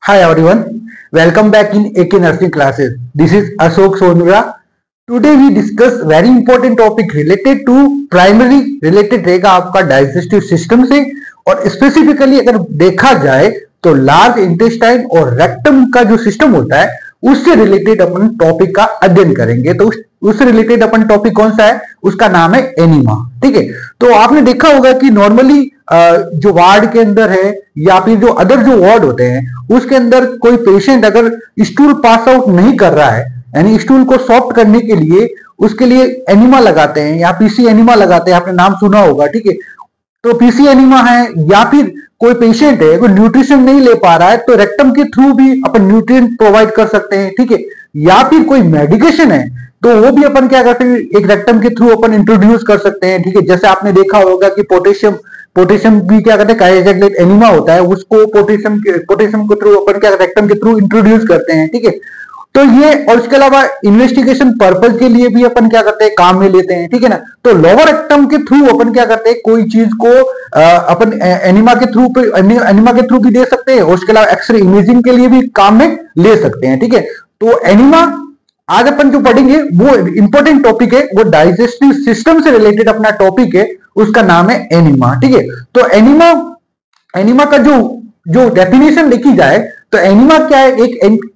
Hi everyone, welcome back in AK Nursing classes. This is Ashok Sonura. Today we discuss very important topic related to primary related रहेगा आपका digestive system से और specifically अगर देखा जाए तो large intestine और रेक्टम का जो सिस्टम होता है उससे रिलेटेड अपन टॉपिक का अध्ययन करेंगे। तो उससे रिलेटेड अपन टॉपिक कौन सा है, उसका नाम है एनीमा। ठीक है, तो आपने देखा होगा कि नॉर्मली जो वार्ड के अंदर है या फिर जो अदर जो वार्ड होते हैं उसके अंदर कोई पेशेंट अगर स्टूल पास आउट नहीं कर रहा है, यानी स्टूल को सॉफ्ट करने के लिए उसके लिए एनीमा लगाते हैं या पीसी एनीमा लगाते हैं, आपने नाम सुना होगा। ठीक है, तो पीसी एनीमा है या फिर कोई पेशेंट है कोई न्यूट्रिशन नहीं ले पा रहा है तो रेक्टम के थ्रू भी अपन न्यूट्रिएंट प्रोवाइड कर सकते हैं। ठीक है, या फिर कोई मेडिकेशन है तो वो भी अपन क्या करते हैं, एक रेक्टम के थ्रू अपन इंट्रोड्यूस कर सकते हैं। ठीक है, जैसे आपने देखा होगा कि पोटेशियम भी क्या करते हैं, कार्डियक एनीमा होता है उसको पोटेशियम के थ्रू अपन क्या रेक्टम के थ्रू इंट्रोड्यूस करते हैं। ठीक है, तो ये और इसके अलावा इन्वेस्टिगेशन पर्पज के लिए भी अपन क्या करते हैं, काम में लेते हैं। ठीक है ना, तो लोअर रेक्टम के थ्रू अपन क्या करते हैं, कोई चीज को अपन एनीमा के थ्रू भी दे सकते हैं और उसके अलावा एक्सरे इमेजिंग के लिए भी काम में ले सकते हैं। ठीक है, तो एनीमा आज अपन जो पढ़ेंगे वो इंपॉर्टेंट टॉपिक है, वो डाइजेस्टिव सिस्टम से रिलेटेड अपना टॉपिक है, उसका नाम है एनीमा। ठीक है, तो एनीमा का जो डेफिनेशन देखी जाए तो एनीमा क्या है,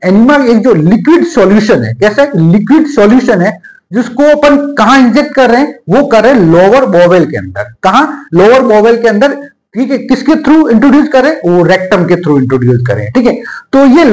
एनीमा एक जो लिक्विड सॉल्यूशन है। कैसा लिक्विड सॉल्यूशन है जिसको अपन कहां इंजेक्ट कर रहे हैं, वो कर रहे हैं लोअर बॉवेल के अंदर। कहां? लोअर बॉवेल के अंदर। ठीक है, किसके थ्रू इंट्रोड्यूस करें, वो रेक्टम के थ्रू इंट्रोड्यूस करें। ठीक है, तो ये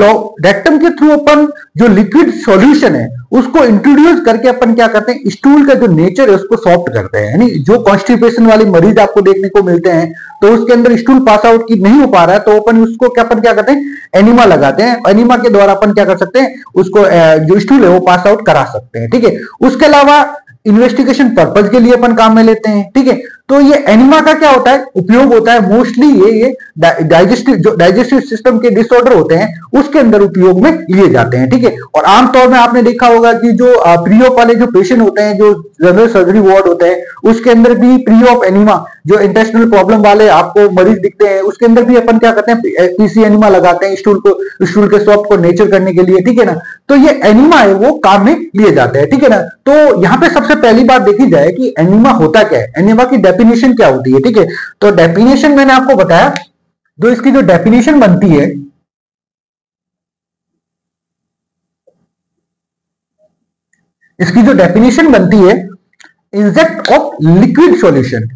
रेक्टम के थ्रू अपन जो लिक्विड सॉल्यूशन है उसको इंट्रोड्यूस करके अपन क्या करते हैं, स्टूल का जो नेचर है उसको सॉफ्ट करते हैं। यानी जो कॉन्स्टिपेशन वाले मरीज आपको देखने को मिलते हैं तो उसके अंदर स्टूल पास आउट की नहीं हो पा रहा है तो अपन उसको अपन क्या करते हैं, एनीमा लगाते हैं। एनीमा के द्वारा अपन क्या कर सकते हैं, उसको जो स्टूल है वो पास आउट करा सकते हैं। ठीक है, उसके अलावा इन्वेस्टिगेशन पर्पज के लिए अपन काम में लेते हैं। ठीक है, तो ये एनीमा का क्या होता है, उपयोग होता है मोस्टली ये डाइजेस्टिव सिस्टम के डिसऑर्डर होते हैं उसके अंदर उपयोग में लिए जाते हैं। ठीक है, और आमतौर में आपने देखा होगा कि जो प्री ऑप वाले जो पेशेंट होते हैं, जो जनरल सर्जरी वार्ड होते हैं उसके अंदर भी प्री ऑप एनीमा, जो इंटेस्टिनल प्रॉब्लम वाले आपको मरीज दिखते हैं उसके अंदर भी अपन क्या करते हैं, पीसी एनीमा लगाते हैं स्टूल के सॉफ्ट को नेचर करने के लिए। ठीक है ना, तो ये एनीमा है वो काम में लिए जाते हैं। ठीक है ना, तो यहां पे सबसे पहली बात देखी जाए कि एनीमा होता क्या है, एनीमा की डेफिनेशन क्या होती है। ठीक है, तो डेफिनेशन मैंने आपको बताया, तो इसकी जो डेफिनेशन बनती है, इसकी जो डेफिनेशन बनती है, इंजेक्ट ऑफ लिक्विड सॉल्यूशन।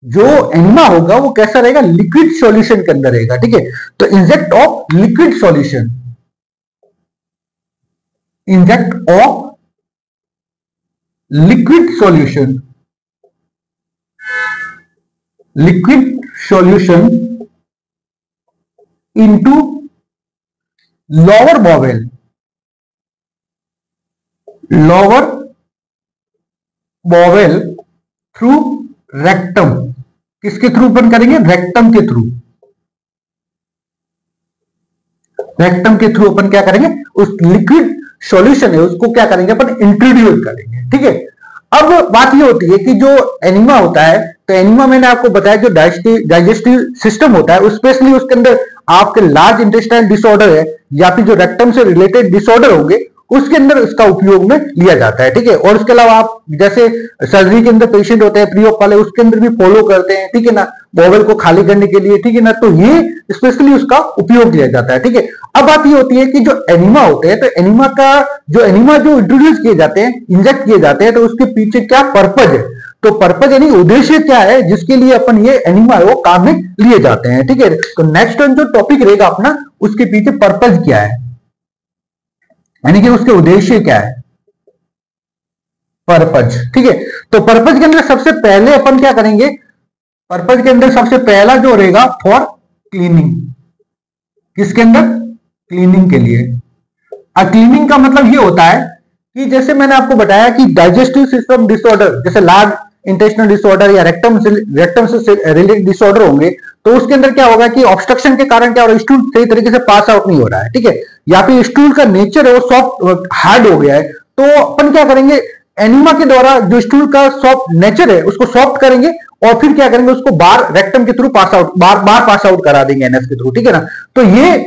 जो एनीमा होगा वो कैसा रहेगा, लिक्विड सॉल्यूशन के अंदर रहेगा। ठीक है, तो inject of liquid solution, inject of liquid solution into lower bowel through rectum। किसके थ्रू अपन करेंगे, रेक्टम के थ्रू। रेक्टम के थ्रू अपन क्या करेंगे, उस लिक्विड सॉल्यूशन है उसको क्या करेंगे, अपन इंट्रोड्यूस करेंगे। ठीक है, अब बात ये होती है कि जो एनीमा होता है, तो एनीमा मैंने आपको बताया जो डाइजेस्टिव सिस्टम होता है स्पेशली उसके अंदर आपके लार्ज इंटेस्टाइन डिसऑर्डर है या फिर जो रेक्टम से रिलेटेड डिसऑर्डर होंगे उसके अंदर इसका उपयोग में लिया जाता है। ठीक है, और उसके अलावा आप जैसे सर्जरी के अंदर पेशेंट होते हैं प्री ऑप वाले, उसके अंदर भी फॉलो करते हैं। ठीक है ना, बॉवेल को खाली करने के लिए। ठीक है ना, तो ये स्पेशली उसका उपयोग लिया जाता है। ठीक है, अब बात ये होती है कि जो एनीमा होते हैं, तो एनीमा जो इंट्रोड्यूस किए जाते हैं, इंजेक्ट किए जाते हैं, तो उसके पीछे क्या पर्पज है, तो पर्पज यानी उद्देश्य क्या है जिसके लिए अपन ये एनीमा है वो काम में लिए जाते हैं। ठीक है, तो नेक्स्ट जो टॉपिक रहेगा अपना, उसके पीछे पर्पज क्या है, यानी कि उसके उद्देश्य क्या है, पर्पज। ठीक है, तो पर्पज के अंदर सबसे पहले अपन क्या करेंगे, पर्पज के अंदर सबसे पहला जो रहेगा फॉर क्लीनिंग। किसके अंदर, क्लीनिंग के लिए। क्लीनिंग का मतलब ये होता है कि जैसे मैंने आपको बताया कि डाइजेस्टिव सिस्टम डिसऑर्डर, जैसे लार्ज इंटेस्टिनल डिसऑर्डर या रेक्टम से रिलेटेड डिसऑर्डर होंगे, तो उसके अंदर क्या होगा कि ऑब्स्ट्रक्शन के कारण क्या हो रहा है, स्टूल सही तरीके से पास आउट नहीं हो रहा है। ठीक है, या फिर स्टूल का नेचर है वो सॉफ्ट हार्ड हो गया है, तो अपन क्या करेंगे, एनीमा के द्वारा जो स्टूल का सॉफ्ट नेचर है उसको सॉफ्ट करेंगे और फिर क्या करेंगे, उसको बाहर रेक्टम के थ्रू पास आउट बार पास आउट करा देंगे एनएस के थ्रू। ठीक है ना, तो ये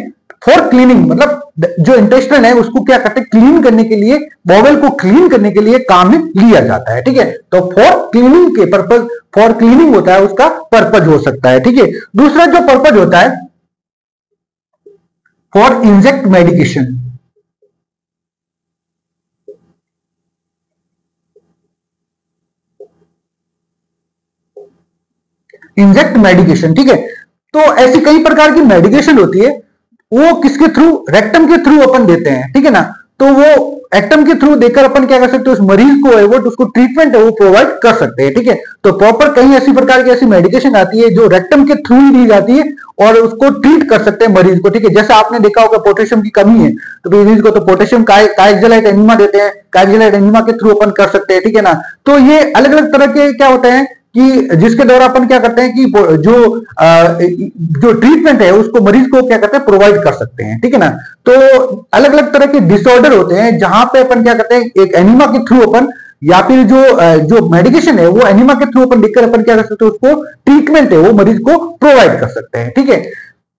फॉर क्लीनिंग, मतलब जो इंटेस्टाइन है उसको क्या करते हैं, क्लीन करने के लिए, बॉवेल को क्लीन करने के लिए काम में लिया जाता है, ठीक है। तो फॉर क्लीनिंग के पर्पज, फॉर क्लीनिंग होता है उसका पर्पज हो सकता है, ठीक है। दूसरा जो पर्पज होता है for inject medication, inject medication, ठीक है। तो ऐसी कई प्रकार की मेडिकेशन होती है, वो किसके थ्रू, रेक्टम के थ्रू अपन देते हैं, ठीक है ना। तो वो रेक्टम के थ्रू देकर अपन क्या कर सकते हैं, उस मरीज को है वो उसको ट्रीटमेंट है वो प्रोवाइड कर सकते हैं, ठीक है। तो प्रॉपर कई ऐसी प्रकार की ऐसी मेडिकेशन आती है जो रेक्टम के थ्रू ही दी जाती है और उसको ट्रीट कर सकते हैं मरीज को, ठीक है। जैसे आपने देखा होगा पोटेशियम की कमी है तो मरीज को तो पोटेशियम काइक्सोलाइट एनीमा देते हैं, काइक्सोलाइट एनीमा के थ्रू अपन कर सकते हैं, ठीक है ना। तो ये अलग अलग तरह के क्या होते हैं कि जिसके द्वारा अपन क्या करते हैं कि जो ट्रीटमेंट है उसको मरीज को क्या करते हैं, प्रोवाइड कर सकते हैं, ठीक है ना। तो अलग अलग तरह के डिसऑर्डर होते हैं जहां पे अपन क्या करते हैं, एक एनीमा के थ्रू अपन या फिर जो मेडिकेशन है वो एनीमा के थ्रू अपन लिखकर अपन क्या कर सकते हैं, उसको ट्रीटमेंट है वो मरीज को प्रोवाइड कर सकते हैं, ठीक है।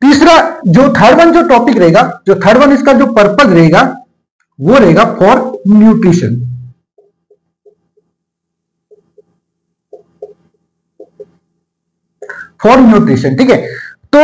तीसरा जो थर्ड वन जो टॉपिक रहेगा, जो थर्ड वन इसका जो पर्पज रहेगा वो रहेगा फॉर न्यूट्रिशन, फॉर न्यूट्रिशन, ठीक है। तो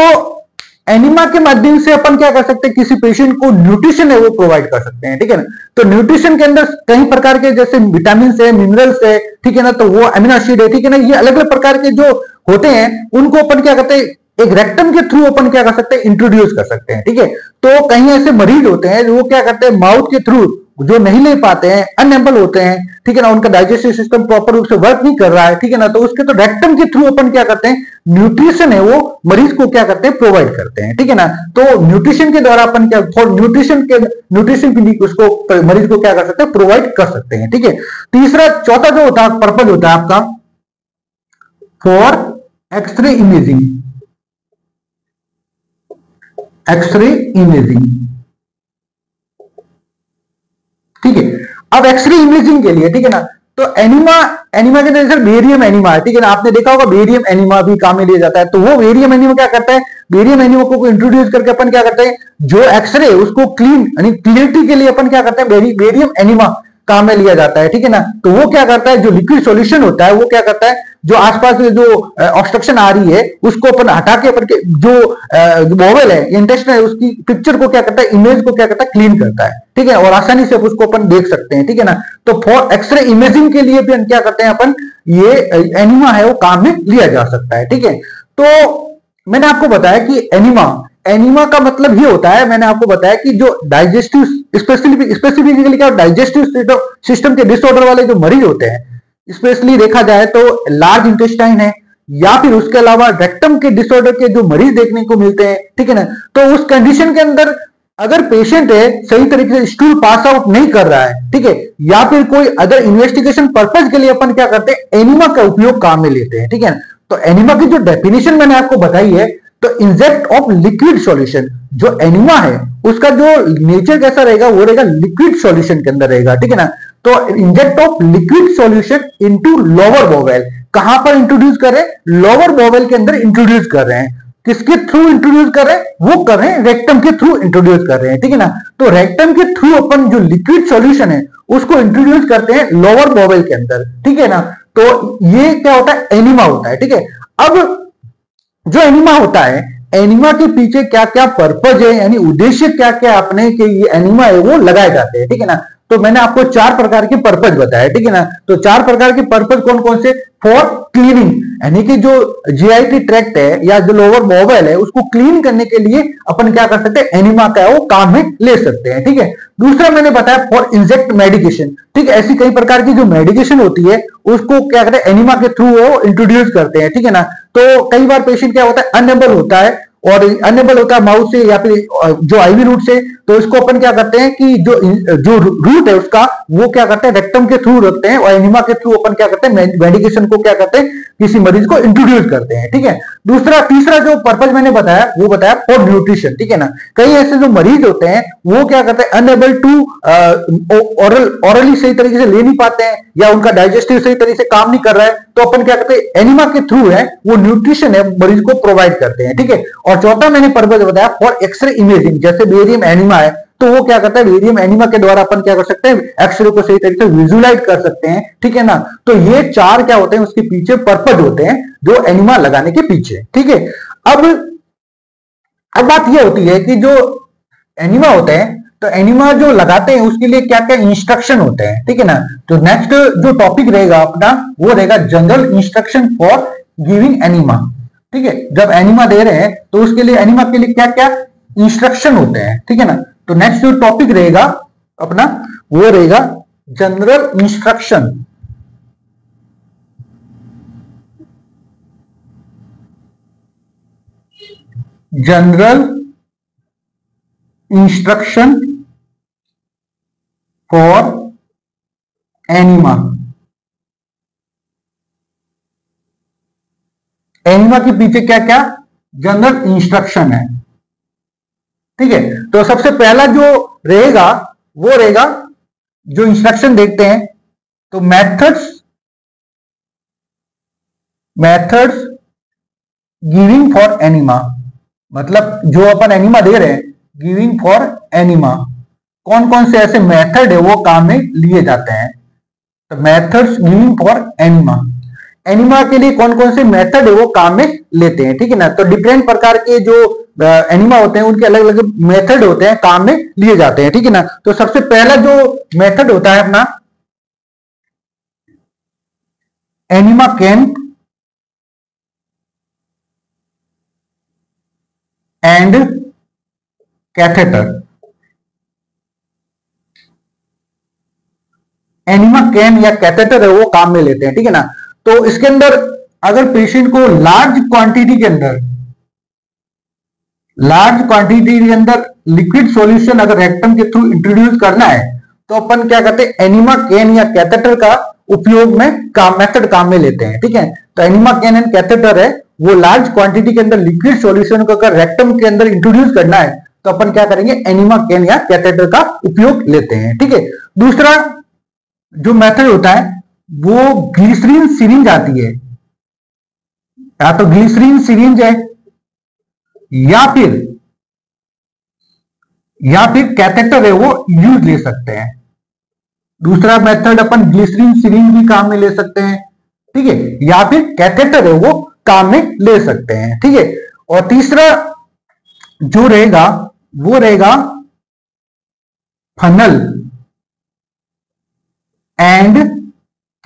एनीमा के माध्यम से अपन क्या कर सकते हैं, किसी पेशेंट को न्यूट्रिशन है वो प्रोवाइड कर सकते हैं, ठीक है ना। तो न्यूट्रिशन के अंदर कई प्रकार के जैसे विटामिन है, मिनरल्स है, ठीक है ना, तो वो अमीनो एसिड है, ठीक है ना, ये अलग अलग प्रकार के जो होते हैं उनको अपन क्या करते हैं, एक रेक्टम के थ्रू अपन क्या कर सकते हैं, इंट्रोड्यूस कर सकते हैं, ठीक है। तो कहीं ऐसे मरीज होते हैं जो क्या करते हैं, माउथ के थ्रू जो नहीं ले पाते हैं, अनएबल होते हैं, ठीक है ना, उनका डाइजेस्टिव सिस्टम प्रॉपर रूप से वर्क नहीं कर रहा है, ठीक है ना, तो उसके तो रेक्टम के थ्रू अपन क्या करते हैं, न्यूट्रिशन है वो मरीज को क्या करते हैं, प्रोवाइड करते हैं, ठीक है ना। तो न्यूट्रिशन के द्वारा अपन क्या, फॉर न्यूट्रिशन के लिए उसको मरीज को क्या कर सकते हैं, प्रोवाइड कर सकते हैं, ठीक है। तीसरा चौथा जो होता है पर्पज होता है आपका for X-ray imaging, X-ray imaging, ठीक है। अब एक्सरे इमेजिंग के लिए, ठीक है ना, तो एनीमा के अंदर बेरियम एनीमा है, ठीक है ना, आपने देखा होगा बेरियम एनीमा भी काम में लिया जाता है। तो वो बेरियम एनीमा क्या करता है, बेरियम एनीमा को इंट्रोड्यूस करके अपन क्या करते हैं, जो एक्सरे उसको क्लीन यानी क्लियरिटी के लिए अपन क्या करते हैं, बेरियम एनीमा काम में लिया जाता है, ठीक है ना। तो वो क्या करता है, जो लिक्विड सॉल्यूशन होता है वो क्या करता है, जो आसपास जो ऑब्स्ट्रक्शन आ रही है उसको अपन हटा के अपन के जो बॉवेल है, इंटेस्टाइन है, उसकी पिक्चर को क्या करता है, इमेज को क्या करता है, क्लीन करता है, ठीक है, और आसानी से उसको अपन देख सकते हैं, ठीक है ना। तो फॉर एक्सरे इमेजिंग के लिए भी क्या करते हैं अपन, ये एनीमा है वो काम में लिया जा सकता है, ठीक है। तो मैंने आपको बताया कि एनीमा का मतलब ये होता है, मैंने आपको बताया कि जो डाइजेस्टिव स्पेसिफिकली क्या डाइजेस्टिव सिस्टम के डिसऑर्डर वाले जो मरीज होते हैं, स्पेशली देखा जाए तो लार्ज इंटेस्टाइन है या फिर उसके अलावा रेक्टम के डिसऑर्डर के जो मरीज देखने को मिलते हैं, ठीक है ना। तो उस कंडीशन के अंदर अगर पेशेंट है सही तरीके से स्टूल पास आउट नहीं कर रहा है, ठीक है, या फिर कोई अदर इन्वेस्टिगेशन पर्पज के लिए अपन क्या करते हैं, एनीमा का उपयोग काम में लेते हैं, ठीक है। तो एनीमा की जो डेफिनेशन मैंने आपको बताई है, तो इंजेक्ट ऑफ लिक्विड सॉल्यूशन, जो एनीमा है उसका जो नेचर कैसा रहेगा, वो रहेगा लिक्विड सॉल्यूशन के अंदर रहेगा, ठीक है ना। तो inject of liquid solution into lower bowel, कहां पर इंट्रोड्यूस कर रहे हैं, लोअर बॉवेल के अंदर इंट्रोड्यूस कर रहे हैं। किसके थ्रू इंट्रोड्यूस कर रहे हैं, वो कर रहे हैं रेक्टम के थ्रू इंट्रोड्यूस कर रहे हैं, ठीक है ना। तो रेक्टम के थ्रू अपन जो लिक्विड सॉल्यूशन है उसको इंट्रोड्यूस करते हैं लोअर बॉवेल के अंदर, ठीक है ना। तो ये क्या होता है, एनीमा होता है, ठीक है। अब जो एनीमा होता है, एनीमा के पीछे क्या क्या पर्पज है, यानी उद्देश्य क्या क्या अपने के ये एनीमा है वो लगाए जाते हैं, ठीक है ना। तो मैंने आपको 4 प्रकार के पर्पज बताया, ठीक है ना। तो 4 प्रकार के पर्पज कौन कौन से, फॉर क्लीनिंग, यानी कि जो जीआईटी ट्रैक्ट है या जो लोअर बॉवेल है उसको क्लीन करने के लिए अपन क्या कर सकते हैं, एनीमा का वो काम में ले सकते हैं, ठीक है। दूसरा मैंने बताया फॉर इंजेक्ट मेडिकेशन, ठीक है, ऐसी कई प्रकार की जो मेडिकेशन होती है उसको क्या करते हैं, एनीमा के थ्रू वो इंट्रोड्यूस करते हैं, ठीक है ना। तो कई बार पेशेंट क्या होता है, अनएबल होता है, और अनएबल होता है माउथ से या फिर जो आईवी रूट से, तो इसको अपन क्या करते हैं कि जो रूट है उसका वो क्या करते हैं, रेक्टम के थ्रू रखते हैं, और एनीमा के थ्रू अपन क्या करते हैं, मेडिकेशन को क्या करते हैं, किसी मरीज को इंट्रोड्यूस करते हैं, ठीक है। दूसरा तीसरा जो पर्पज मैंने बताया वो बताया फॉर न्यूट्रिशन, ठीक है ना। कई ऐसे जो मरीज होते हैं वो क्या करते हैं, अनएबल टू ऑरली सही तरीके से ले नहीं पाते हैं, या उनका डाइजेस्टिव सही तरीके से काम नहीं कर रहा है, तो अपन क्या करते हैं, एनिमा के थ्रू है वो न्यूट्रिशन है मरीज को प्रोवाइड करते हैं, ठीक है। और चौथा मैंने पर्पज बताया फॉर एक्सरे इमेजिंग, जैसे बेरियम एनिमा है तो वो क्या करता है, बेरियम एनिमा के द्वारा अपन क्या कर सकते हैं, एक्सरे को सही तरीके से विजुलाइज कर सकते हैं, ठीक है ना। तो ये चार क्या होते हैं, उसके पीछे पर्पज होते हैं जो एनिमा लगाने के पीछे, ठीक है। अब बात ये होती है कि जो एनिमा होते हैं, तो एनिमा जो लगाते हैं उसके लिए क्या क्या इंस्ट्रक्शन होते हैं, ठीक है ना। तो नेक्स्ट जो टॉपिक रहेगा अपना वो रहेगा general instruction for giving enema, ठीक है। जब एनिमा दे रहे हैं तो उसके लिए एनिमा के लिए क्या क्या इंस्ट्रक्शन होते हैं, ठीक है ना। तो नेक्स्ट जो टॉपिक रहेगा अपना वो रहेगा general instruction, general instruction for enema. Enema के पीछे क्या क्या जनरल इंस्ट्रक्शन है, ठीक है। तो सबसे पहला जो रहेगा वो रहेगा, जो इंस्ट्रक्शन देखते हैं तो मेथड्स गिविंग फॉर एनिमा, मतलब जो अपन एनिमा दे रहे हैं, गिविंग फॉर एनिमा कौन कौन से ऐसे मेथड है वो काम में लिए जाते हैं। तो methods giving for enema, enema के लिए कौन कौन से मेथड है वो काम में लेते हैं, ठीक है ना। तो डिफरेंट प्रकार के जो एनिमा होते हैं उनके अलग अलग मेथड होते हैं, काम में लिए जाते हैं, ठीक है ना। तो सबसे पहला जो मेथड होता है अपना, enema can and catheter. Enema can या कैथेटर है वो काम में लेते हैं, ठीक है ना। तो इसके अंदर अगर पेशेंट को लार्ज क्वांटिटी के अंदर लिक्विड सॉल्यूशन अगर रेक्टम के थ्रू इंट्रोड्यूस करना है तो अपन क्या करते हैं, एनिमा कैन या कैथेटर का उपयोग में मेथड काम में लेते हैं, ठीक है। तो एनिमा कैन एंड कैथेटर है वो लार्ज क्वांटिटी के अंदर लिक्विड सॉल्यूशन को अगर रेक्टम के अंदर इंट्रोड्यूस करना है तो अपन क्या करेंगे, एनिमा कैन या कैथेटर का उपयोग लेते हैं, ठीक है। दूसरा जो मेथड होता है वो ग्लिसरीन सिरिंज आती है, या तो ग्लिसरीन सिरिंज है या फिर कैथेटर है वो यूज ले सकते हैं। दूसरा मेथड अपन ग्लिसरीन सिरिंज भी काम में ले सकते हैं, ठीक है, या फिर कैथेटर है वो काम में ले सकते हैं, ठीक है। और तीसरा जो रहेगा वो रहेगा funnel and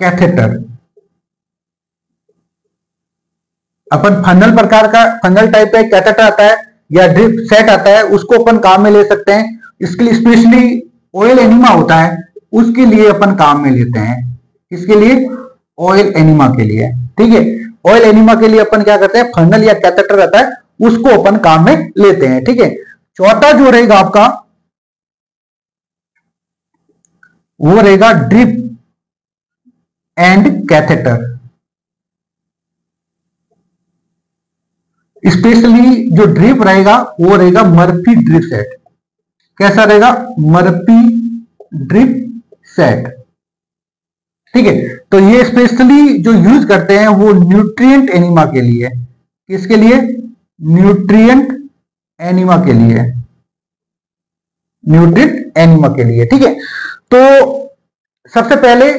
catheter. Upon funnel प्रकार का, फनल टाइप का कैथेटर आता है या ड्रिप सेट आता है, उसको अपन काम में ले सकते हैं। इसके लिए स्पेशली ऑयल एनिमा होता है, उसके लिए अपन काम में लेते हैं। इसके लिए ऑयल एनिमा के लिए, ठीक है, ऑयल एनिमा के लिए अपन क्या करते हैं, फनल या कैथेटर आता है उसको अपन काम में लेते हैं, ठीक है। चौथा जो रहेगा आपका वो रहेगा ड्रिप एंड कैथेटर। स्पेशली जो ड्रिप रहेगा वो रहेगा मर्फी ड्रिप सेट। कैसा रहेगा, मर्फी ड्रिप सेट, ठीक है। तो ये स्पेशली जो यूज करते हैं वो न्यूट्रिएंट एनिमा के लिए। किसके लिए, न्यूट्रिएंट एनिमा के लिए, न्यूट्रिएंट एनिमा के लिए, ठीक है। तो सबसे पहले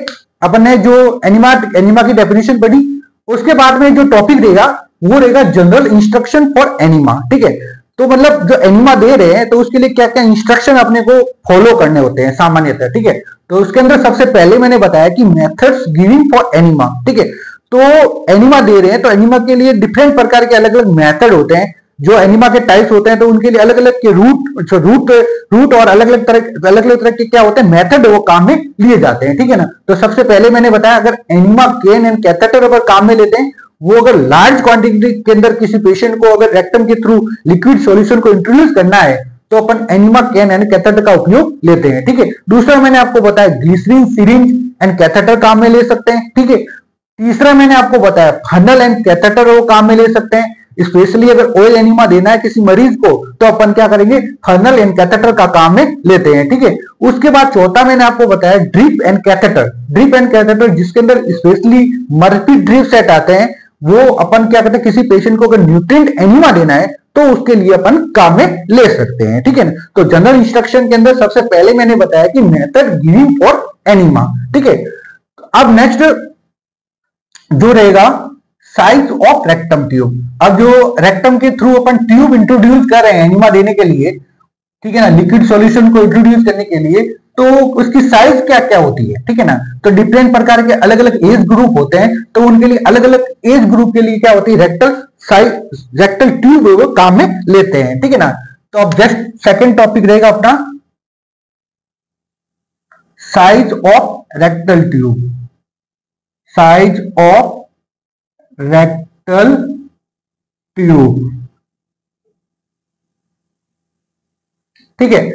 अपन ने जो एनिमा की डेफिनेशन पढ़ी, उसके बाद में जो टॉपिक रहेगा वो रहेगा जनरल इंस्ट्रक्शन फॉर एनिमा, ठीक है। तो मतलब जो एनिमा दे रहे हैं तो उसके लिए क्या क्या इंस्ट्रक्शन अपने को फॉलो करने होते हैं सामान्यतः, ठीक है। तो उसके अंदर सबसे पहले मैंने बताया कि मेथड्स गिविंग फॉर एनिमा, ठीक है। तो एनिमा दे रहे हैं तो एनिमा के लिए डिफरेंट प्रकार के अलग अलग मेथड होते हैं। जो एनिमा के टाइप्स होते हैं तो उनके लिए अलग अलग के रूट और अलग अलग तरह के क्या होते हैं, मेथड वो काम में लिए जाते हैं, ठीक है ना। तो सबसे पहले मैंने बताया अगर एनिमा कैन एंड कैथेटर अगर काम में लेते हैं, वो अगर लार्ज क्वांटिटी के अंदर किसी पेशेंट को अगर रेक्टम के थ्रू लिक्विड सॉल्यूशन को इंट्रोड्यूस करना है तो अपन एनिमा कैन एंड कैथेटर का उपयोग लेते हैं, ठीक है। दूसरा मैंने आपको बताया ग्लिसरीन सिरिंज एंड कैथेटर काम में ले सकते हैं, ठीक है। तीसरा मैंने आपको बताया फनल एंड कैथेटर वो काम में ले सकते हैं। स्पेशली अगर ऑयल एनिमा देना है किसी मरीज को तो अपन क्या करेंगे, फर्नल एंड कैथेटर का काम में लेते हैं। ठीक है, उसके बाद चौथा मैंने आपको बताया drip and catheter. Drip and catheter जिसके अंदर स्पेशली मर्फी ड्रिप सेट आते हैं, वो अपन क्या करते हैं, किसी पेशेंट को अगर न्यूट्रिएंट एनिमा देना है तो उसके लिए अपन काम में ले सकते हैं। ठीक है ना, तो जनरल इंस्ट्रक्शन के अंदर सबसे पहले मैंने बताया कि मेथड गिविंग फॉर एनिमा। ठीक है, अब नेक्स्ट जो रहेगा साइज ऑफ रेक्टम ट्यूब। अब जो रेक्टम के थ्रू अपन ट्यूब इंट्रोड्यूस कर रहे हैं एनिमा देने के लिए, ठीक है ना, लिक्विड सॉल्यूशन को इंट्रोड्यूस करने के लिए, तो उसकी साइज क्या क्या होती है। ठीक है ना, तो डिफरेंट प्रकार के अलग अलग एज ग्रुप होते हैं, तो उनके लिए अलग अलग एज ग्रुप के लिए क्या होती है, रेक्टल साइज, रेक्टल ट्यूब वो काम में लेते हैं। ठीक है ना, तो अब जस्ट सेकंड टॉपिक रहेगा अपना size of rectal tube. Size of rectal tube. ठीक है,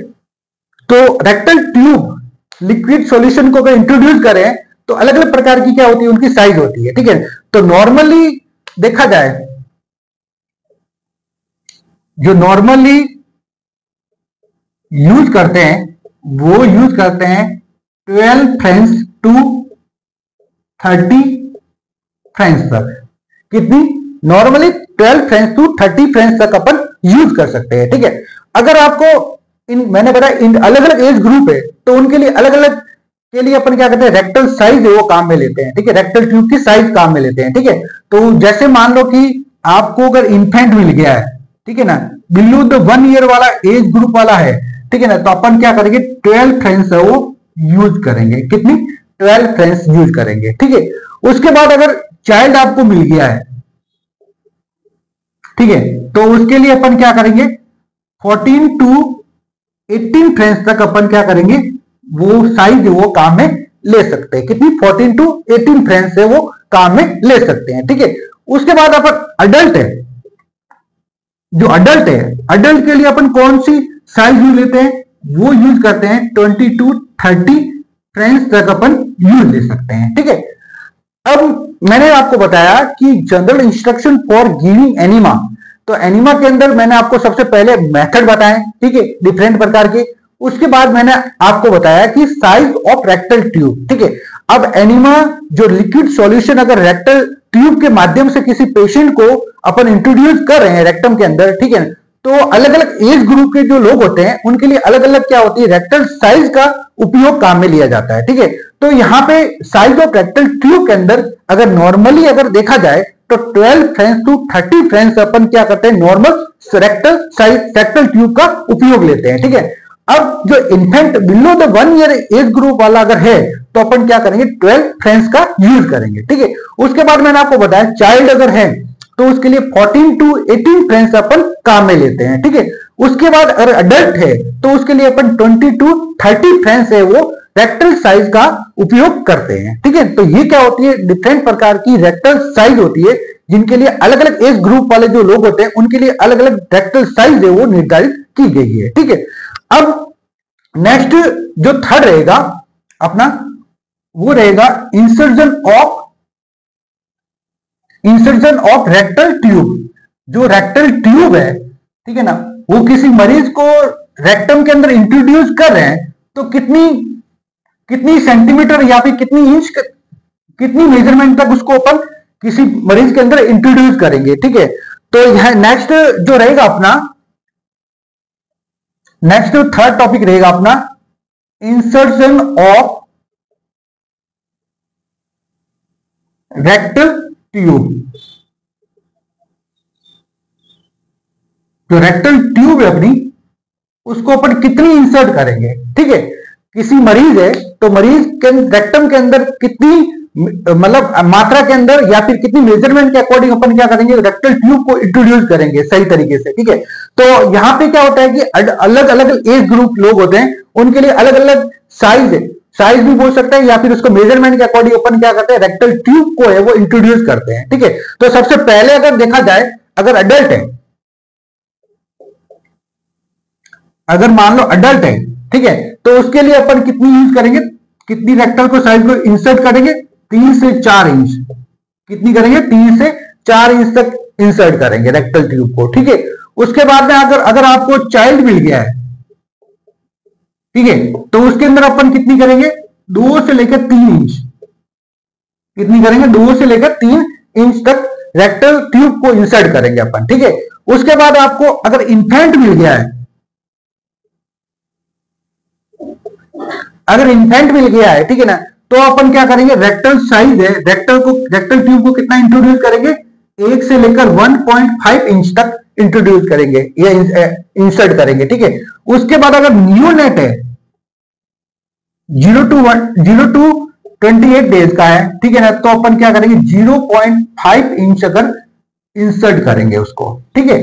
तो रेक्टल ट्यूब लिक्विड सॉल्यूशन को अगर इंट्रोड्यूस करें तो अलग अलग प्रकार की क्या होती है, उनकी साइज होती है। ठीक है, तो नॉर्मली देखा जाए, जो नॉर्मली यूज करते हैं वो यूज करते हैं 12 फ्रेंच टू 30 फ्रेंच तक। कितनी, नॉर्मली 12 फ्रेंच टू 30 फ्रेंच तक अपन यूज कर सकते हैं। ठीक है, अगर आपको मैंने बताया इन अलग अलग एज ग्रुप है तो उनके लिए अलग अलग के लिए अपन क्या करते हैं, रेक्टल साइज है वो काम में लेते हैं। ठीक है, रेक्टल ट्यूब की साइज काम में लेते हैं। ठीक है, तो जैसे मान लो कि आपको अगर इन्फेंट मिल गया है, ठीक है ना, बिलो द 1 ईयर वाला एज ग्रुप वाला है, ठीक है ना, तो अपन क्या करेंगे 12 फ्रेंच है वो यूज करेंगे। कितनी, 12 फ्रेंच यूज करेंगे। ठीक है, उसके बाद अगर चाइल्ड आपको मिल गया है, ठीक है, तो उसके लिए अपन क्या करेंगे 14 टू 18 फ्रेंच तक अपन क्या करेंगे, वो साइज वो काम में ले सकते हैं। कितनी, 14 टू 18 फ्रेंच से वो काम में ले सकते हैं। ठीक है, उसके बाद अपन अडल्ट है, जो अडल्ट है, अडल्ट के लिए अपन कौन सी साइज यूज लेते हैं, वो यूज करते हैं 20 टू 30 फ्रेंच तक अपन यूज ले सकते हैं। ठीक है, अब मैंने आपको बताया कि general instruction for giving enema, तो एनिमा के अंदर मैंने आपको सबसे पहले मेथड बताए, ठीक है, डिफरेंट प्रकार के। उसके बाद मैंने आपको बताया कि साइज ऑफ रेक्टल ट्यूब। ठीक है, अब एनिमा जो लिक्विड सॉल्यूशन अगर रेक्टल ट्यूब के माध्यम से किसी पेशेंट को अपन इंट्रोड्यूस कर रहे हैं रेक्टम के अंदर, ठीक है, तो अलग अलग एज ग्रुप के जो लोग होते हैं उनके लिए अलग अलग क्या होती है, रेक्टल साइज का उपयोग काम में लिया जाता है। ठीक है, तो यहाँ पे साइज ऑफ रेक्टल ट्यूब के अंदर अगर नॉर्मली अगर देखा जाए तो 12 फ्रेंच टू 30 फ्रेंच अपन क्या करते हैं, normal rectal size rectal tube का उपयोग लेते हैं। ठीक है, अब जो infant below the 1 year age group वाला अगर है तो अपन क्या करेंगे 12 फ्रेंच का यूज करेंगे। ठीक है, उसके बाद मैंने आपको बताया चाइल्ड अगर है तो उसके लिए 14 टू 18 फ्रेंच अपन काम में लेते हैं। ठीक है, उसके बाद अगर अडल्ट है तो उसके लिए अपन 20 टू 30 फ्रेंच है वो रेक्टल साइज का उपयोग करते हैं। ठीक है, तो ये क्या होती है, डिफरेंट प्रकार की रेक्टल साइज होती है, जिनके लिए अलग अलग एज ग्रुप वाले जो लोग होते हैं उनके लिए अलग अलग रेक्टल साइज है वो निर्धारित की गई है। ठीक है, अब नेक्स्ट जो थर्ड रहेगा अपना, वो रहेगा इंसर्जन ऑफ रेक्टल ट्यूब। जो रेक्टल ट्यूब है, ठीक है ना, वो किसी मरीज को रेक्टम के अंदर इंट्रोड्यूस कर रहे हैं तो कितनी सेंटीमीटर या फिर कितनी इंच, कितनी मेजरमेंट तक उसको अपन किसी मरीज के अंदर इंट्रोड्यूस करेंगे। ठीक है, तो यह नेक्स्ट जो रहेगा अपना, नेक्स्ट जो थर्ड टॉपिक रहेगा अपना इंसर्शन ऑफ रेक्टल ट्यूब। जो रेक्टल ट्यूब है अपनी, उसको अपन कितनी इंसर्ट करेंगे। ठीक है, किसी मरीज है तो मरीज के रेक्टम के अंदर कितनी मतलब मात्रा के अंदर या फिर कितनी मेजरमेंट के अकॉर्डिंग अपन क्या करेंगे, रेक्टल ट्यूब को इंट्रोड्यूस करेंगे सही तरीके से। ठीक है, तो यहां पे क्या होता है कि अलग अलग एज ग्रुप लोग होते हैं, उनके लिए अलग अलग साइज भी बोल सकते हैं या फिर उसको मेजरमेंट के अकॉर्डिंग अपन क्या करते हैं, रेक्टल ट्यूब को है वो इंट्रोड्यूस करते हैं। ठीक है, तो सबसे पहले अगर देखा जाए, अगर अडल्ट है, अगर मान लो अडल्ट है, ठीक है, तो उसके लिए अपन कितनी यूज करेंगे, कितनी रेक्टल को साइज को इंसर्ट करेंगे, 3 से 4 इंच। कितनी करेंगे, 3 से 4 इंच तक इंसर्ट करेंगे रेक्टल ट्यूब को, ठीक है। उसके बाद में अगर आपको चाइल्ड मिल गया है, ठीक है, तो उसके अंदर अपन कितनी करेंगे, 2 से लेकर 3 इंच, कितनी करेंगे, 2 से लेकर 3 इंच तक रेक्टल ट्यूब को इंसर्ट करेंगे अपन, ठीक है। उसके बाद आपको अगर इन्फेंट मिल गया है, अगर इन्फेंट मिल गया है, ठीक है ना, तो अपन क्या करेंगे, रेक्टल साइज है, रेक्टल ट्यूब को कितना इंट्रोड्यूस करेंगे, 1 से लेकर 1.5 इंच तक इंट्रोड्यूस करेंगे या इंसर्ट करेंगे, ठीक है। उसके बाद अगर न्यूनेट है 0 to 28 डेज का है, ठीक है ना, तो अपन क्या करेंगे 0.5 इंच अगर इंसर्ट करेंगे उसको, ठीक है।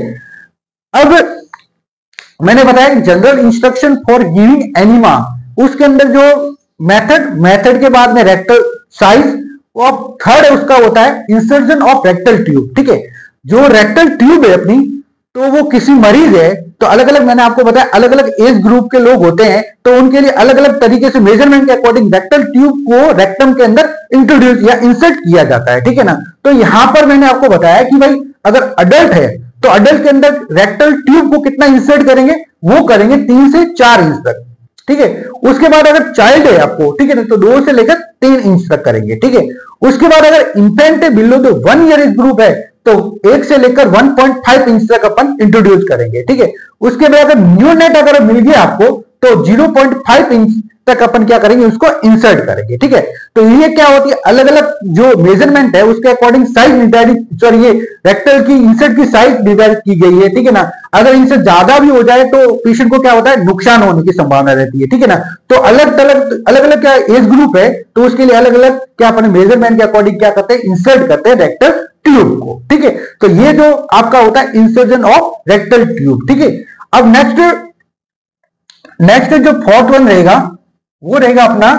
अब मैंने बताया general instruction for giving enema, उसके अंदर जो मेथड के बाद में रेक्टल साइज, वो अब थर्ड है उसका होता है इंसर्जन ऑफ रेक्टल ट्यूब, ठीक है। जो रेक्टल ट्यूब है अपनी, तो वो किसी मरीज है, तो अलग अलग मैंने आपको बताया अलग अलग एज ग्रुप के लोग होते हैं, तो उनके लिए अलग अलग तरीके से मेजरमेंट के अकॉर्डिंग रेक्टल ट्यूब को रेक्टम के अंदर इंट्रोड्यूस या इंसर्ट किया जाता है, ठीक है ना। तो यहां पर मैंने आपको बताया कि भाई अगर अडल्ट है तो अडल्ट के अंदर रेक्टल ट्यूब को कितना इंसर्ट करेंगे, वो करेंगे 3 से 4 इंच तक, ठीक है। उसके बाद अगर चाइल्ड है आपको, ठीक है ना, तो 2 से लेकर 3 इंच तक करेंगे, ठीक है। उसके बाद अगर इंफेंट है below the 1 year age group है, तो 1 से लेकर 1.5 इंच तक अपन इंट्रोड्यूस करेंगे, ठीक है। उसके बाद अगर न्यूनेट अगर मिल गया आपको, तो 0.5 इंच तक अपन क्या करेंगे, उसको इंसर्ट करेंगे, ठीक है। तो ये क्या होती है, अलग अलग जो मेजरमेंट है उसके अकॉर्डिंग साइज डिवाइड, सॉरी ये रेक्टल की इंसर्ट की साइज डिवाइड की गई है, ठीक है ना। अगर इनसे ज्यादा भी हो जाए तो पेशेंट को क्या होता है, नुकसान होने की संभावना रहती है, ठीक है ना। तो अलग अलग क्या एज ग्रुप है, तो उसके लिए अलग अलग क्या अपने मेजरमेंट के अकॉर्डिंग क्या करते हैं, इंसर्ट करते हैं रेक्टल ट्यूब को, ठीक है। तो ये जो आपका होता है इंसर्जन ऑफ रेक्टल ट्यूब, ठीक है। अब नेक्स्ट जो फोर्थ वन रहेगा, वो रहेगा अपना,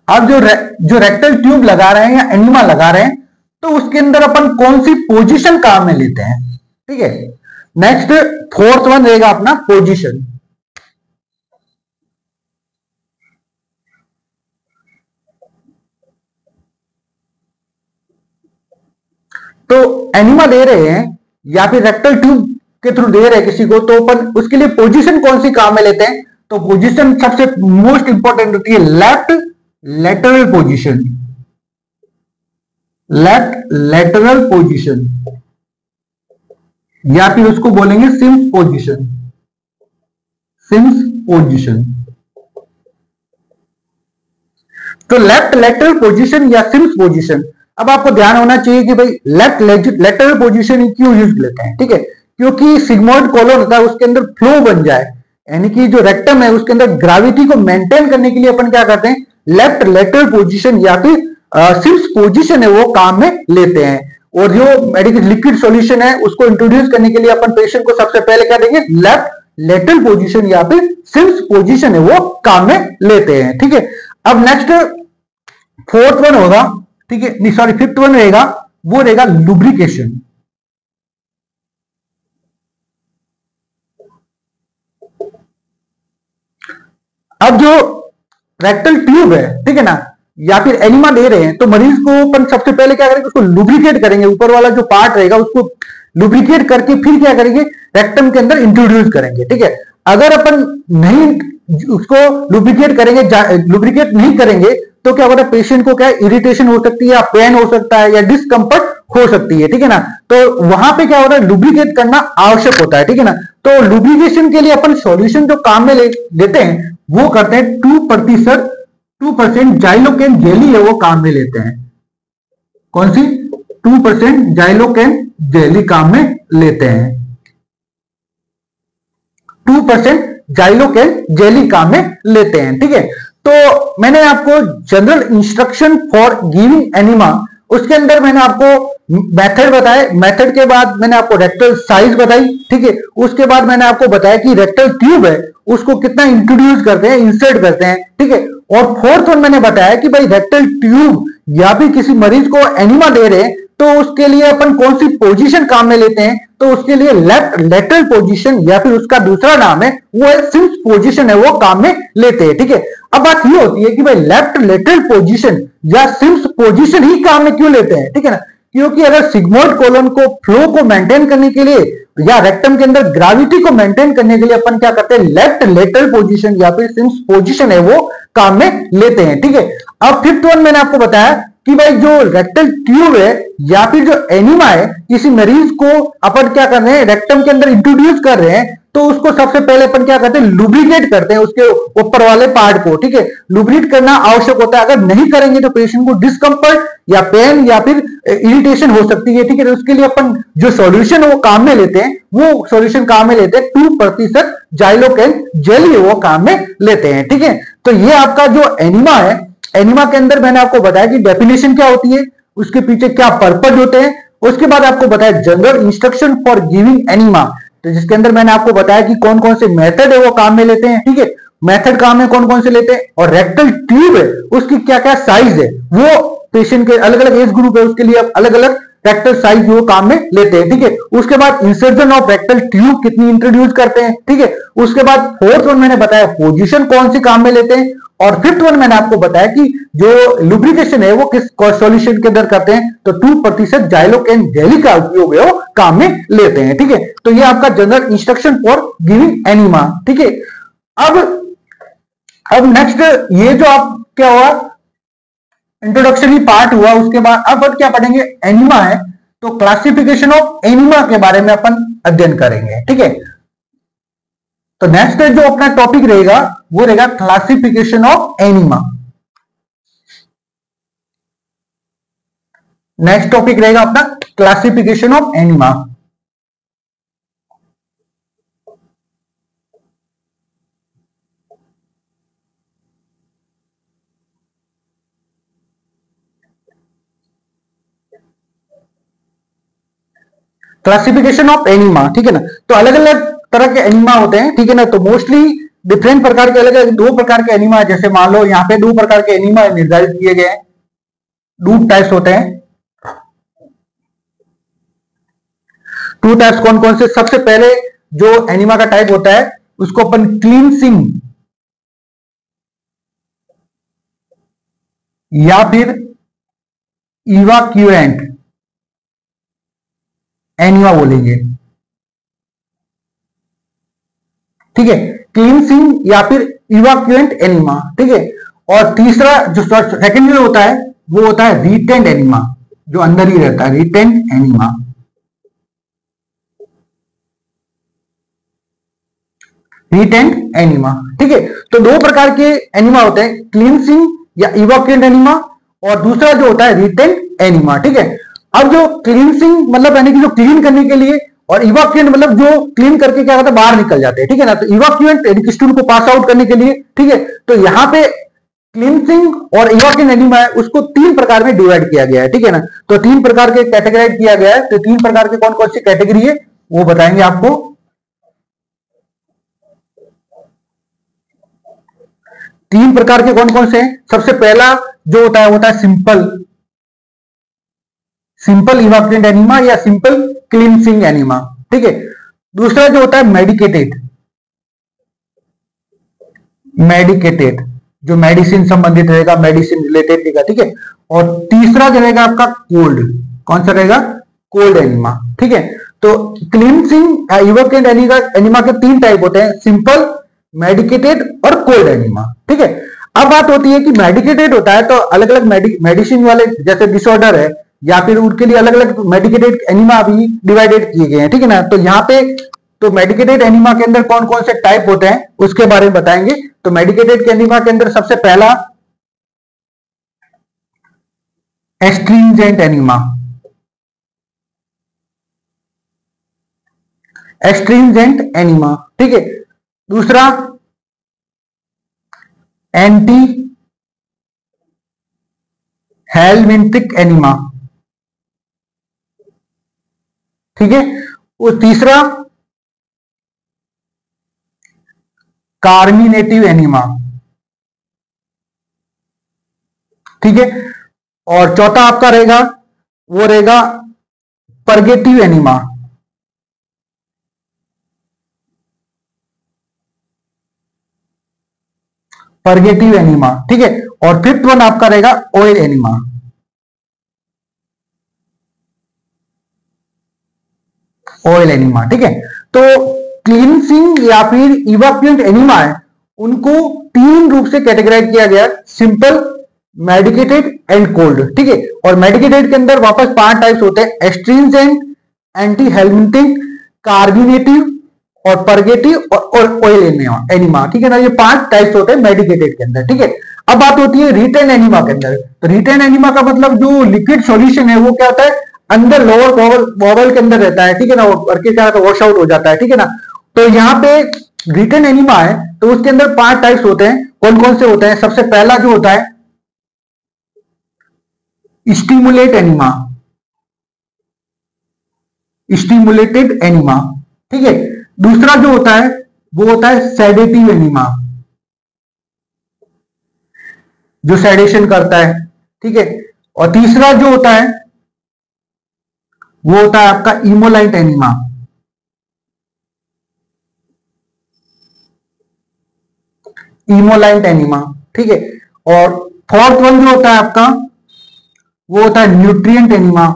अब जो रेक्टल ट्यूब लगा रहे हैं या एनिमा लगा रहे हैं, तो उसके अंदर अपन कौन सी पोजीशन काम में लेते हैं, ठीक है। नेक्स्ट फोर्थ वन रहेगा अपना पोजीशन। तो एनिमा दे रहे हैं या फिर रेक्टल ट्यूब के थ्रू दे रहे हैं किसी को, तो अपन उसके लिए पोजीशन कौन सी काम में लेते हैं, तो पोजीशन सबसे मोस्ट इंपॉर्टेंट होती है left lateral position, left lateral position, या फिर उसको बोलेंगे सिम्स पोजीशन, सिम्स पोजीशन। तो लेफ्ट लेटरल पोजीशन या सिम्स पोजीशन, अब आपको ध्यान होना चाहिए कि भाई लेफ्ट लेटरल पोजीशन क्यों यूज लेते हैं, ठीक है, क्योंकि सिग्मोइड कॉलन होता है, उसके अंदर फ्लो बन जाए, यानी कि जो रेक्टम है उसके अंदर ग्रेविटी को मेंटेन करने के लिए अपन क्या करते हैं, लेफ्ट लेटरल पोजीशन या फिर सिम्स पोजीशन है वो काम में लेते हैं। और जो मेडिकल लिक्विड सॉल्यूशन है उसको इंट्रोड्यूस करने के लिए अपन पेशेंट को सबसे पहले क्या देंगे, लेफ्ट लेटरल पोजीशन या फिर सिम्स पोजीशन है वो काम में लेते हैं, ठीक है। अब नेक्स्ट फोर्थ वन होगा, ठीक है, नहीं सॉरी फिफ्थ वन रहेगा, वो रहेगा लुब्रिकेशन। अब जो रेक्टल ट्यूब है, ठीक है ना, या फिर एनिमा दे रहे हैं, तो मरीज को अपन सबसे पहले क्या करेंगे, उसको लुब्रिकेट करेंगे, ऊपर वाला जो पार्ट रहेगा उसको लुब्रिकेट करके फिर क्या करेंगे, रेक्टम के अंदर इंट्रोड्यूस करेंगे, ठीक है। अगर अपन नहीं उसको लुब्रिकेट करेंगे, लुब्रिकेट नहीं करेंगे, तो क्या होता है, पेशेंट को क्या इरिटेशन हो सकती है, या पेन हो सकता है, या डिस्कंफर्ट हो सकती है, ठीक है ना। तो वहां पे क्या होता है, लुब्रिकेट करना आवश्यक होता है, ठीक है ना। तो लुब्रिकेशन के लिए अपन सॉल्यूशन जो काम में लेते हैं वो करते हैं 2% जाइलोकेन जेली है वो काम में लेते हैं। कौन सी, 2% जाइलोकेन जेली काम में लेते हैं, 2% जाइलोकेन जेली काम में लेते हैं, ठीक है। तो मैंने आपको general instruction for giving enema, उसके अंदर मैंने आपको मेथड बताए, मेथड के बाद मैंने आपको रेक्टल साइज बताई, ठीक है। उसके बाद मैंने आपको बताया कि रेक्टल ट्यूब है उसको कितना इंट्रोड्यूस करते हैं, इंसर्ट करते हैं, ठीक है। और फोर्थ वन मैंने बताया कि भाई रेक्टल ट्यूब या फिर किसी मरीज को एनिमा दे रहे हैं, तो उसके लिए अपन कौन सी पोजीशन काम में लेते हैं, तो उसके लिए लेफ्ट लेटरल पोजीशन या फिर उसका दूसरा नाम है वो है सिम्स पोजीशन है वो काम में लेते हैं, ठीक है। अब बात ये होती है कि भाई लेफ्ट लेटरल पोजीशन या सिम्स पोजीशन ही काम में क्यों लेते हैं, ठीक है ना, क्योंकि अगर सिग्मोइड कोलन को फ्लो को मेंटेन करने के लिए या रेक्टम के अंदर ग्रेविटी को मेंटेन करने के लिए अपन क्या करते हैं, लेफ्ट लेटरल पोजीशन या फिर सिम्स पोजीशन है वो काम में लेते हैं। ठीक है, अब फिफ्थ वन मैंने आपको बताया कि भाई जो रेक्टल ट्यूब है या फिर जो एनिमा है, किसी मरीज को अपन क्या कर रहे हैं, रेक्टम के अंदर इंट्रोड्यूस कर रहे हैं, तो उसको सबसे पहले अपन क्या करते हैं, लुब्रिकेट करते हैं उसके ऊपर वाले पार्ट को। ठीक है, लुब्रिकेट करना आवश्यक होता है, अगर नहीं करेंगे तो पेशेंट को डिस्कंफर्ट या पेन या फिर इरिटेशन हो सकती है। ठीक है, तो उसके लिए अपन जो सॉल्यूशन है वो काम में लेते हैं, वो सॉल्यूशन काम में लेते हैं 2% जाइलोकेन जेली वो काम में लेते हैं। ठीक है, तो ये आपका जो एनिमा है, एनिमा के अंदर मैंने आपको बताया कि डेफिनेशन क्या होती है, उसके पीछे क्या पर्पज होते हैं, उसके बाद आपको बताया general instruction for giving enema, तो जिसके अंदर मैंने आपको बताया कि कौन कौन से मेथड है वो काम में लेते हैं। ठीक है, मेथड काम में कौन कौन से लेते हैं, और रेक्टल ट्यूब है उसकी क्या क्या साइज है, वो पेशेंट के अलग अलग एज ग्रुप है उसके लिए अलग अलग रेक्टल साइज वो काम में लेते हैं। ठीक है, उसके बाद इंसर्जन ऑफ रेक्टल ट्यूब कितनी इंट्रोड्यूस करते हैं। ठीक है, उसके बाद फोर्थ वन मैंने बताया पोजीशन कौन सी काम में लेते हैं, और फिफ्थ वन मैंने आपको बताया कि जो लुब्रिकेशन है वो किस सॉल्यूशन के अंदर करते हैं, तो 2% जाइलोकेन जेली का उपयोग है वो काम में लेते हैं। ठीक है, तो ये आपका general instruction for giving enema. ठीक है, अब नेक्स्ट ये जो आप क्या हुआ, इंट्रोडक्शन पार्ट हुआ, उसके बाद अब क्या पढ़ेंगे, एनिमा है तो क्लासिफिकेशन ऑफ एनिमा के बारे में अपन अध्ययन करेंगे। ठीक है, तो नेक्स्ट जो अपना टॉपिक रहेगा वो रहेगा classification of enema. Next topic रहेगा अपना classification of enema. Classification of enema, ठीक है ना, तो अलग अलग तरह के एनिमा होते हैं। ठीक है ना, तो मोस्टली डिफरेंट प्रकार के अलग अलग 2 प्रकार के एनिमा है, जैसे मान लो यहाँ पे 2 प्रकार के एनिमा निर्धारित किए गए हैं, 2 टाइप्स होते हैं। 2 टाइप्स कौन कौन से, सबसे पहले जो एनिमा का टाइप होता है उसको अपन क्लींसिंग या फिर इवाक्यूएंट एनिमा बोलेंगे। ठीक है, क्लींसिंग या फिर इवाक्यूएंट एनिमा। ठीक है, और तीसरा जो सेकंड में होता है वो होता है रिटेंड एनिमा, जो अंदर ही रहता है, रिटेंड एनिमा। रिटेंड एनिमा, ठीक है, तो 2 प्रकार के एनिमा होते हैं, क्लींसिंग या इवाक्यूएंट एनिमा, और दूसरा जो होता है रिटेंड एनिमा। ठीक है, अब जो क्लींसिंग मतलब यानी कि जो क्लीन करने के लिए, और इवाक्यूएंट मतलब जो क्लीन करके क्या होता है बाहर निकल जाते हैं। ठीक है ना, तो इवाक्यूएंट यानी स्टूल को पास आउट करने के लिए। ठीक है, तो यहाँ पे क्लींसिंग और इवाक्यूएंट एनिमा है उसको 3 प्रकार में डिवाइड किया गया है। ठीक है ना, तो 3 प्रकार के कैटेगराइज किया गया है, तो 3 प्रकार के कौन कौन सी कैटेगरी है वो बताएंगे आपको। 3 प्रकार के कौन कौन से हैं, सबसे पहला जो होता है वो होता है सिंपल इवाक्यूएंट एनिमा या सिंपल क्लींसिंग एनिमा। ठीक है, दूसरा जो होता है मेडिकेटेड जो मेडिसिन संबंधित रहेगा, मेडिसिन रिलेटेड रहेगा। ठीक है, और तीसरा जो रहेगा आपका कोल्ड, कौन सा रहेगा, कोल्ड एनिमा। ठीक है, तो क्लींसिंग इवाक्यूएंट एनिमा के 3 टाइप होते हैं, सिंपल, मेडिकेटेड और कोल्ड एनिमा। ठीक है, अब बात होती है कि मेडिकेटेड होता है तो अलग अलग मेडिसिन वाले जैसे डिसऑर्डर है या फिर उनके लिए अलग अलग मेडिकेटेड एनिमा भी डिवाइडेड किए गए हैं। ठीक है ना, तो यहाँ पे तो मेडिकेटेड एनिमा के अंदर कौन कौन से टाइप होते हैं उसके बारे में बताएंगे। तो मेडिकेटेड एनिमा के अंदर सबसे पहला एस्ट्रिंजेंट एनिमा, एस्ट्रिंजेंट एनिमा। ठीक है, दूसरा एंटी हेलमिंथिक एनिमा। ठीक है, और तीसरा कार्मिनेटिव एनिमा। ठीक है, और चौथा आपका रहेगा वो रहेगा परगेटिव एनिमा। Purgative enema. ठीक है, और फिफ्थ वन आपका रहेगा ऑयल एनिमा। Oil enema. ठीक है, तो क्लींसिंग या फिर इवाक्यूएंट एनिमा है, उनको तीन रूप से कैटेगराइज किया गया, सिंपल, मेडिकेटेड एंड कोल्ड। ठीक है, और मेडिकेटेड के अंदर वापस 5 टाइप्स होते हैं, एस्ट्रिंजेंट, एंटी हेलमिंटिक, कार्बिनेटिव और परगेटिव और ऑयल एनिमा। ठीक है ना, ये 5 टाइप्स होते हैं मेडिकेटेड के अंदर। ठीक है, अब बात होती है रिटेन एनिमा के अंदर। तो रिटेन एनिमा का मतलब जो लिक्विड सॉल्यूशन है वो क्या होता है, अंदर लोअर वॉवल के अंदर रहता है। ठीक है ना, वो करके क्या होता है, वॉश आउट हो जाता है। ठीक है ना, तो यहाँ पे रिटेन एनिमा है तो उसके अंदर 5 टाइप्स होते हैं। कौन कौन से होते हैं? सबसे पहला जो होता है स्टिमुलेट एनिमा, स्टिमुलेटेड एनिमा। ठीक है, दूसरा जो होता है वो होता है सेडेटिव एनिमा, जो सेडेशन करता है। ठीक है, और तीसरा जो होता है वो होता है आपका इमोलाइट एनिमा। इमोलाइट एनिमा। ठीक है, और फोर्थ वन जो होता है आपका वो होता है न्यूट्रिएंट एनिमा।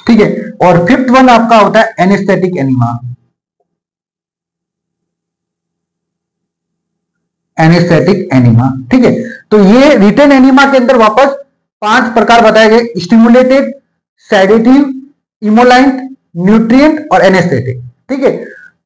ठीक है, और फिफ्थ वन आपका होता है एनेस्थेटिक एनिमा। Anaesthetic enema. ठीक है, तो ये रिटेन एनिमा के अंदर वापस 5 प्रकार बताए गए, स्टिमुलेटेड, सेडेटिव, इमोलाइंट, न्यूट्रिएंट और एनेस्थेटिक। ठीक है,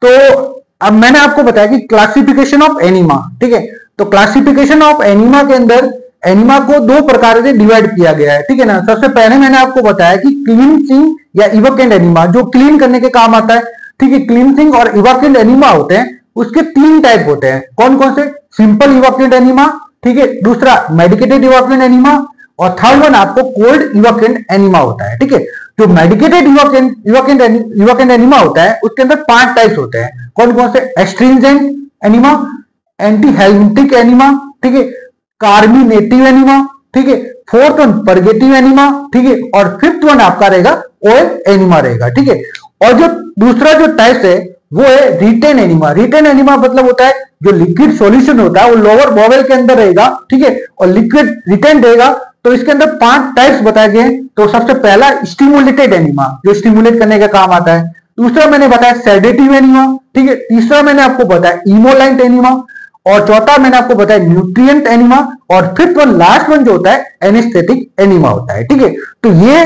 तो अब मैंने आपको बताया कि क्लासिफिकेशन ऑफ एनिमा। ठीक है, तो क्लासिफिकेशन ऑफ एनिमा के अंदर एनिमा को 2 प्रकार से डिवाइड किया गया है। ठीक है ना, सबसे पहले मैंने आपको बताया कि क्लींसिंग या इवाक्यूएंट एनिमा, जो क्लीन करने के काम आता है। ठीक है, क्लींसिंग और इवाक्यूएंट एनिमा होते हैं, उसके 3 टाइप होते हैं। कौन कौन से? सिंपल इवाक्यूएंट एनिमा, ठीक है, दूसरा मेडिकेटेड इवाक्यूएंट एनिमा और थर्ड वन आपको कोल्ड इवाक्यूएंट एनिमा होता है। ठीक है, जो मेडिकेटेड इवाक्यूएंट एनिमा होता है उसके अंदर 5 टाइप्स होते हैं। कौन कौन से? एस्ट्रिंजेंट एनिमा, एंटी हेलमिंटिक एनिमा, ठीक है, कार्बिनेटिव एनिमा, ठीक है, फोर्थ वन परगेटिव एनिमा, ठीक है, और फिफ्थ वन आपका रहेगा ऑयल एनिमा रहेगा। ठीक है, और जो दूसरा जो टाइप है वो है रिटेन एनिमा। रिटेन एनिमा मतलब होता है जो लिक्विड सॉल्यूशन होता है वो लोअर वॉवेल के अंदर रहेगा। ठीक है, और लिक्विड रिटेन रहेगा। तो इसके अंदर 5 टाइप्स बताए गए। तो सबसे पहला स्टिमुलेटेड एनिमा, जो स्टिमुलेट करने का काम आता है। दूसरा मैंने बताया सेडेटिव एनिमा। ठीक है, तीसरा मैंने आपको बताया इमोलाइंट एनिमा और चौथा मैंने आपको बताया न्यूट्रिएंट एनिमा और फिफ्थ वन लास्ट वन जो होता है एनेस्थेटिक एनिमा होता है। ठीक है, तो ये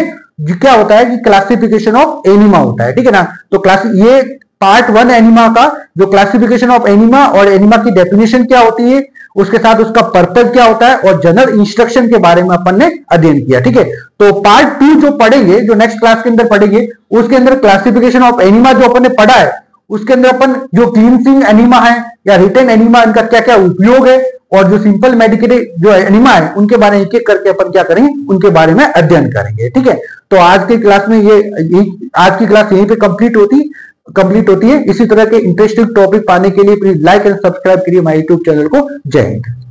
क्या होता है कि क्लासिफिकेशन ऑफ एनिमा होता है। ठीक है ना, तो ये पार्ट 1 एनिमा का जो क्लासिफिकेशन ऑफ एनिमा और एनिमा की डेफिनेशन क्या होती है, उसके साथ उसका पर्पज क्या होता है और जनरल इंस्ट्रक्शन के बारे में अपन ने अध्ययन किया। ठीक है, तो पार्ट 2 जो पढ़ेंगे, जो नेक्स्ट क्लास के अंदर पढ़ेंगे, उसके अंदर क्लासिफिकेशन ऑफ एनिमा जो अपन ने पढ़ा है उसके अंदर अपन जो क्लींसिंग एनिमा है या रिटेन एनिमा, इनका क्या क्या उपयोग है और जो सिंपल मेडिकेटेड जो एनिमा है उनके बारे में एक एक करके अपन क्या करेंगे, उनके बारे में अध्ययन करेंगे। ठीक है, तो आज की क्लास में आज की क्लास यहीं पे कंप्लीट होती है। इसी तरह के इंटरेस्टिंग टॉपिक पाने के लिए प्लीज लाइक एंड सब्सक्राइब करिए हमारे यूट्यूब चैनल को। जय हिंद।